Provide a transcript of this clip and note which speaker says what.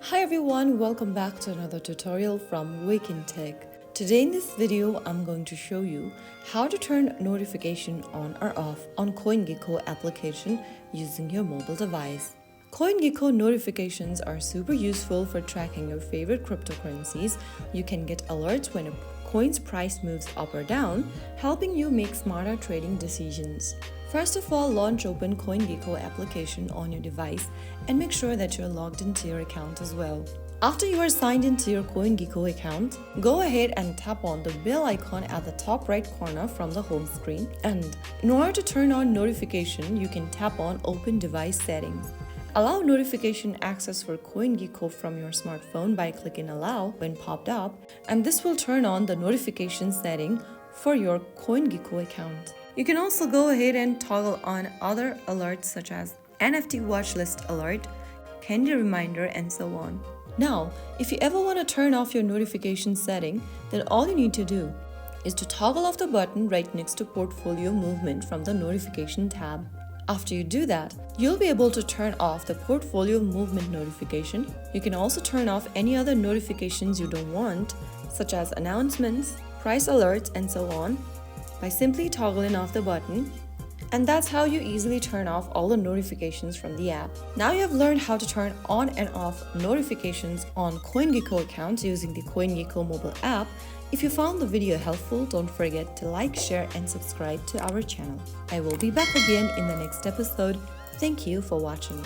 Speaker 1: Hi everyone, welcome back to another tutorial from Wake&Tech. Today in this video, I'm going to show you how to turn notification on or off on CoinGecko application using your mobile device. CoinGecko notifications are super useful for tracking your favorite cryptocurrencies. You can get alerts when a coin's price moves up or down, helping you make smarter trading decisions. First of all, launch open CoinGecko application on your device and make sure that you're logged into your account as well. After you are signed into your CoinGecko account, go ahead and tap on the bell icon at the top right corner from the home screen. And in order to turn on notification, you can tap on Open Device Settings. Allow notification access for CoinGecko from your smartphone by clicking Allow when popped up, and this will turn on the notification setting for your CoinGecko account. You can also go ahead and toggle on other alerts such as NFT watchlist alert, candy reminder, and so on. Now, if you ever want to turn off your notification setting, then all you need to do is to toggle off the button right next to portfolio movement from the notification tab. After you do that, you'll be able to turn off the portfolio movement notification. You can also turn off any other notifications you don't want, such as announcements, price alerts, and so on, by simply toggling off the button. And that's how you easily turn off all the notifications from the app. Now you have learned how to turn on and off notifications on CoinGecko accounts using the CoinGecko mobile app. If you found the video helpful, don't forget to like, share, and subscribe to our channel. I will be back again in the next episode. Thank you for watching.